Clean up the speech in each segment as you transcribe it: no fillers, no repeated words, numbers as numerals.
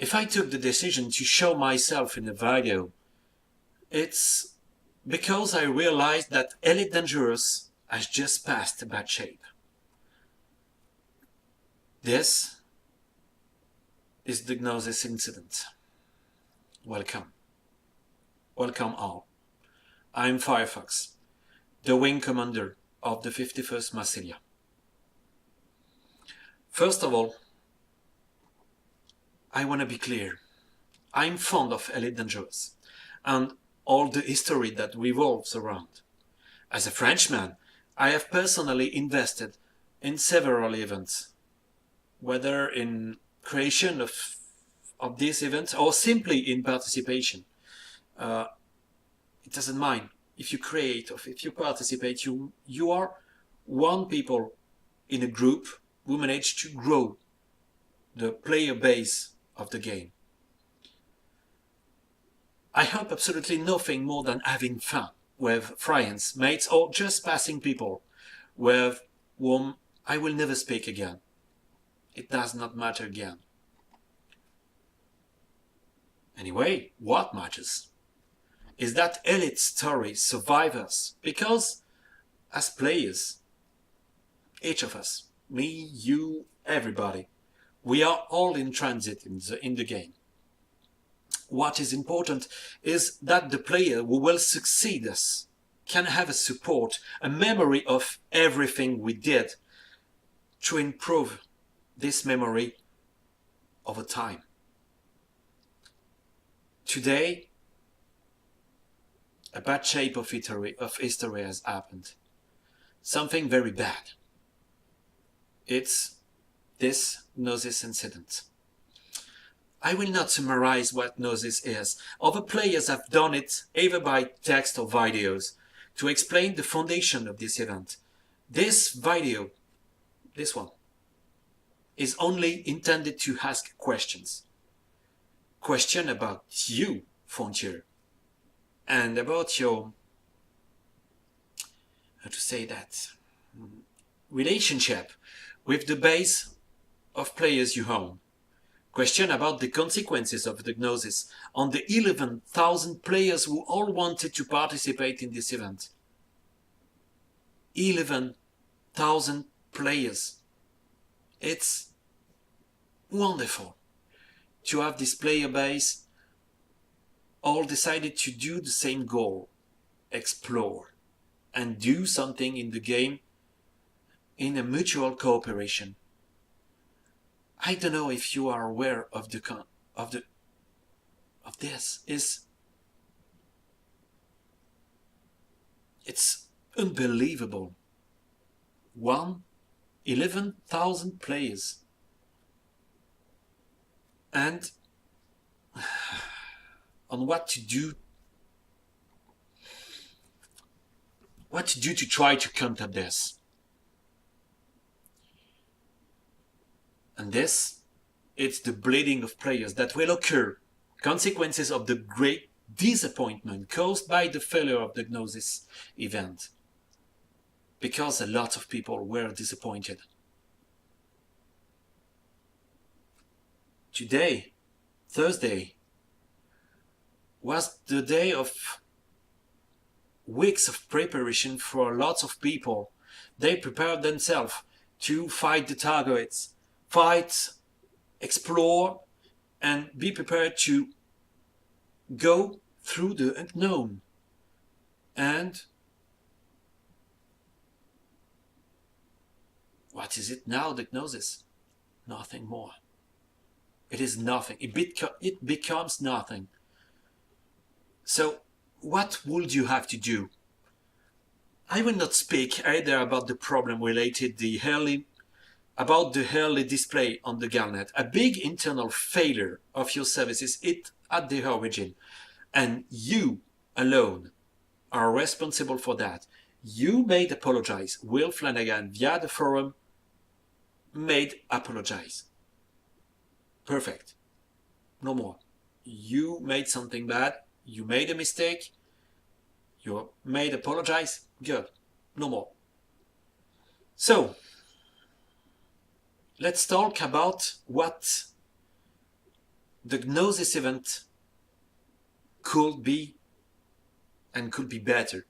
If I took the decision to show myself in a video, it's because I realized that Elite Dangerous has just passed a bad shape. This is the Gnosis Incident. Welcome. Welcome all. I'm Firefox, the wing commander of the 51st Massilia. First of all, I want to be clear. I'm fond of Elite Dangerous and all the history that revolves around. As a Frenchman, I have personally invested in several events, whether in creation of these events or simply in participation. It doesn't mind if you create or if you participate, you are one people in a group who manage to grow the player base of the game. I hope absolutely nothing more than having fun with friends, mates, or just passing people with whom I will never speak again. It does not matter again. Anyway, what matters is that Elite story survives because, as players, each of us, me, you, everybody, we are all in transit in the game. What is important is that the player who will succeed us can have a support, a memory of everything we did to improve this memory over time. Today, a bad shape of history has happened. Something very bad. It's this Gnosis Incident. I will not summarize what Gnosis is. Other players have done it either by text or videos to explain the foundation of this event. This video, this one, is only intended to ask questions. Question about you, Frontier, and about your, how to say that, relationship with the base of players you own. Question about the consequences of the Gnosis on the 11,000 players who all wanted to participate in this event. 11,000 players. It's wonderful to have this player base all decided to do the same goal, explore, and do something in the game in a mutual cooperation. I don't know if you are aware of this. It's unbelievable. 11,000 players, and on what to do to try to counter this. And this, it's the bleeding of players that will occur, consequences of the great disappointment caused by the failure of the Gnosis event. Because a lot of people were disappointed. Today, Thursday, was the day of weeks of preparation for lots of people. They prepared themselves to fight the targets, fight, explore, and be prepared to go through the unknown. And what is it now, the Gnosis? Nothing more. It is nothing. It becomes nothing. So, what would you have to do? I will not speak either about the problem related about the early display on the Galnet. A big internal failure of your services at the origin, and you alone are responsible for that. You made apologize. Will Flanagan via the forum made apologize. Perfect. No more. You made something bad. You made a mistake. You made apologize. Good. No more. So, let's talk about what the Gnosis event could be better.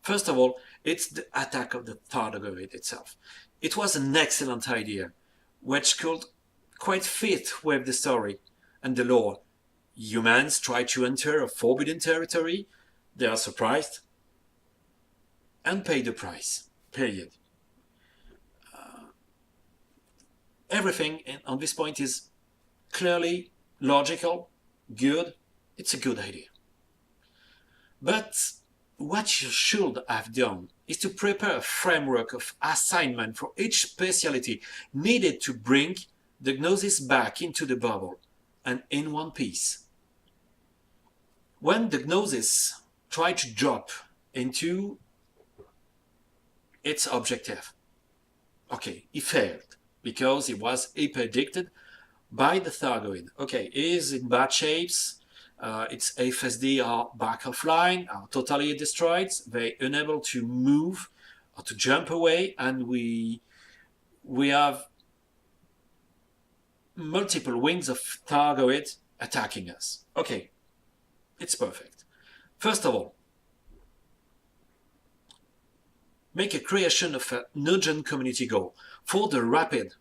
First of all, it's the attack of the Tardigrade itself. It was an excellent idea, which could quite fit with the story and the lore. Humans try to enter a forbidden territory, they are surprised, and pay the price. Period. Everything on this point is clearly logical, good. It's a good idea. But what you should have done is to prepare a framework of assignment for each specialty needed to bring the Gnosis back into the bubble and in one piece. When the Gnosis tried to drop into its objective, okay, he failed because it was predicted by the Thargoid. Okay, he is in bad shapes. Its FSD are back offline, are totally destroyed. They're unable to move or to jump away, and we have multiple wings of Thargoid attacking us. Okay, it's perfect. First of all, make a creation of an urgent community goal for the rapid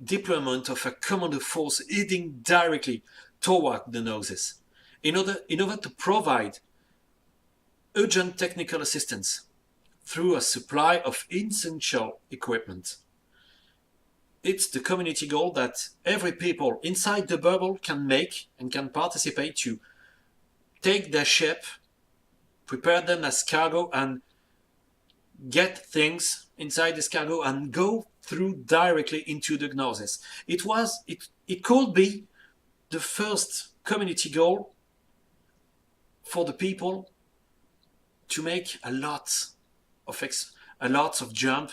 deployment of a commando force heading directly toward the Gnosis, in order to provide urgent technical assistance through a supply of essential equipment. It's the community goal that every people inside the bubble can make and can participate to take their ship, prepare them as cargo, and get things inside this cargo and go through directly into the Gnosis. It could be the first community goal for the people to make a lot of jump,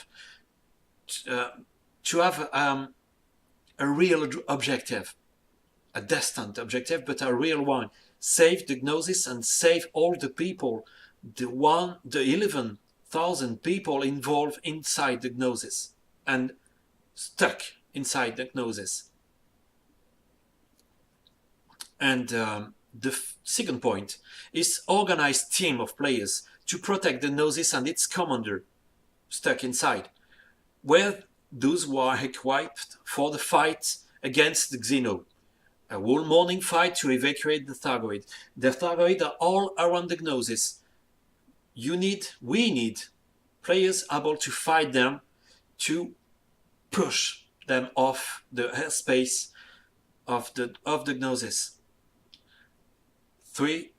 to have a real objective, a destined objective, but a real one. Save the Gnosis and save all the people, the 11,000 people involved inside the Gnosis and stuck inside the Gnosis. And the second point is organized team of players to protect the Gnosis and its commander stuck inside, where those who are equipped for the fight against the Xeno. A whole morning fight to evacuate the Thargoid. The Thargoid are all around the Gnosis. We need players able to fight them, to push them off the airspace of the Gnosis. 3.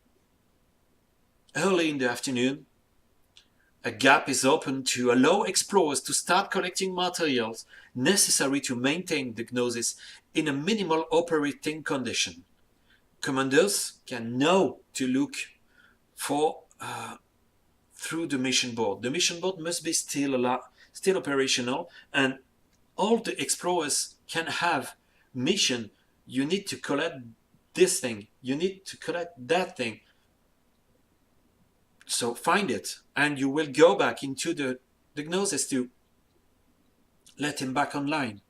Early in the afternoon, a gap is opened to allow explorers to start collecting materials necessary to maintain the Gnosis in a minimal operating condition. Commanders can know to look for through the mission board. The mission board must be still operational, and all the explorers can have mission. You need to collect this thing, you need to collect that thing. So find it, and you will go back into the Gnosis to let him back online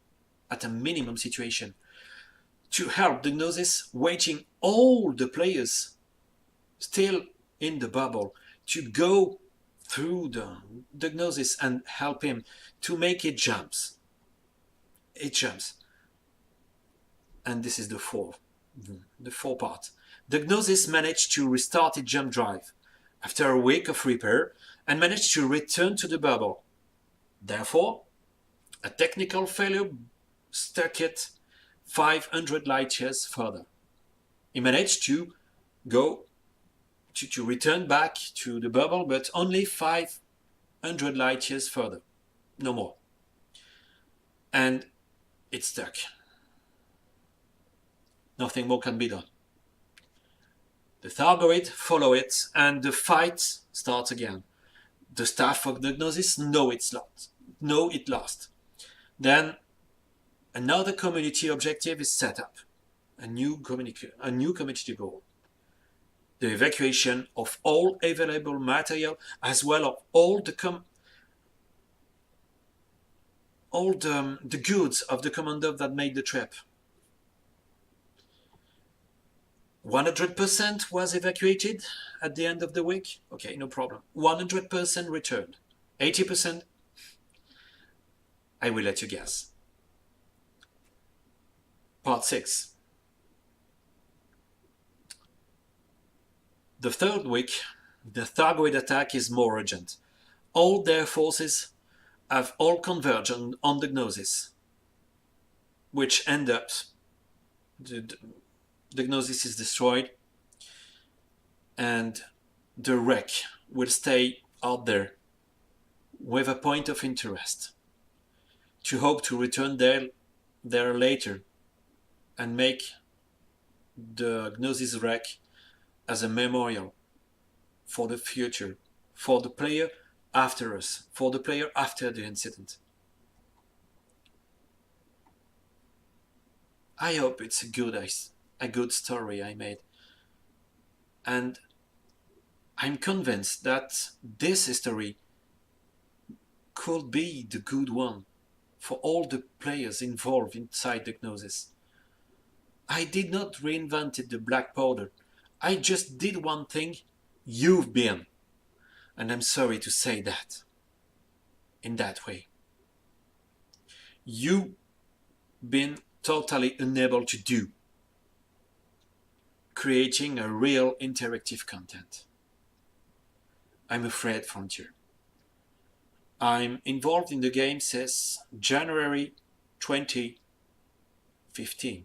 at a minimum situation, to help the Gnosis, waiting all the players still in the bubble to go through the Gnosis and help him to make it jumps. It jumps. And this is the four part. The Gnosis managed to restart its jump drive after a week of repair and managed to return to the bubble. Therefore, a technical failure stuck it 500 light years further. He managed to go to return back to the bubble, but only 500 light years further, no more. And it's stuck. Nothing more can be done. The Thargoid follow it, and the fight starts again. The staff of the Gnosis know it lost. Then another community objective is set up, a new community goal. The evacuation of all available material, as well as all the goods of the commander that made the trip. 100% was evacuated at the end of the week. Okay, no problem. 100% returned. 80%? I will let you guess. Part 6. The third week, the Thargoid attack is more urgent. All their forces have all converged on the Gnosis, which end up, the Gnosis is destroyed, and the wreck will stay out there with a point of interest, to hope to return there later and make the Gnosis wreck as a memorial for the future, for the player after us, for the player after the incident. I hope it's a good story I made. And I'm convinced that this history could be the good one for all the players involved inside the Gnosis. I did not reinvent the black powder. I just did one thing you've been, and I'm sorry to say that, in that way. You've been totally unable to do, creating a real interactive content. I'm afraid, Frontier. I'm involved in the game since January 2015.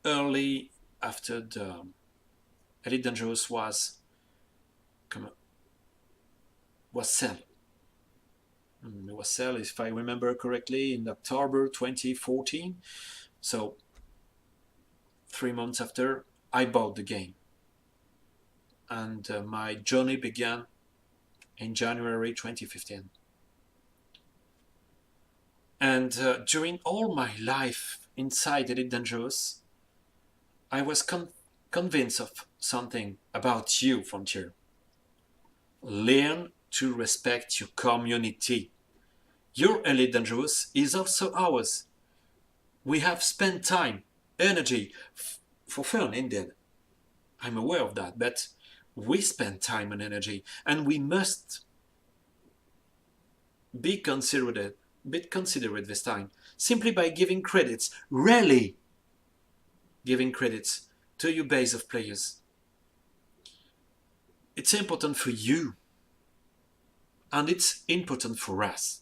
Early after the Elite Dangerous was sold. It was sold, if I remember correctly, in October 2014. So 3 months after, I bought the game. And my journey began in January 2015. And during all my life inside Elite Dangerous, I was convinced of something about you, Frontier. Learn to respect your community. Your Elite Dangerous is also ours. We have spent time, energy, for fun indeed. I'm aware of that, but we spend time and energy, and we must be considerate this time, simply by giving credits, really giving credits to your base of players. It's important for you, and it's important for us.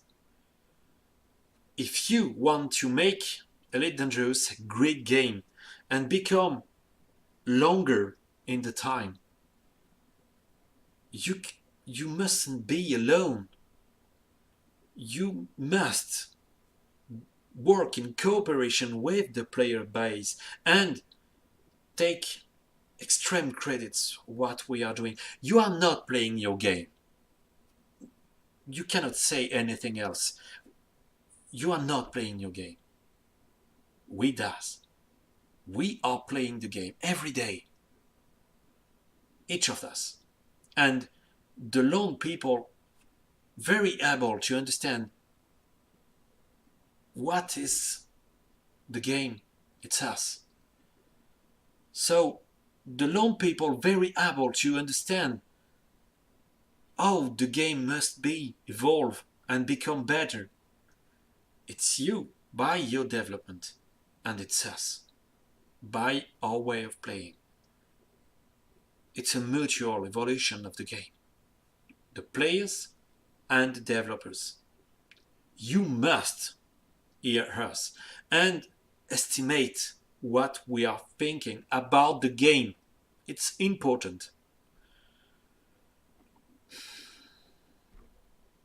If you want to make Elite Dangerous a great game and become longer in the time, you mustn't be alone. You must work in cooperation with the player base and take extreme credits what we are doing. You are not playing your game. You cannot say anything else. You are not playing your game. We does. We are playing the game every day. Each of us. And the lone people very able to understand what is the game. It's us. So the lone people very able to understand how the game must be evolve and become better. It's you by your development, and it's us by our way of playing. It's a mutual evolution of the game. The players and the developers. You must hear us and estimate what we are thinking about the game. It's important.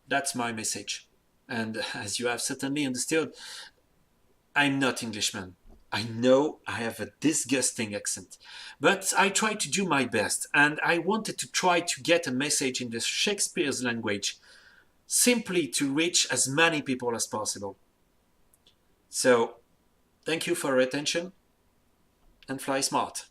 That's my message. And as you have certainly understood, I'm not Englishman. I know I have a disgusting accent, but I try to do my best, and I wanted to try to get a message in the Shakespeare's language, simply to reach as many people as possible. So, thank you for your attention, and fly smart.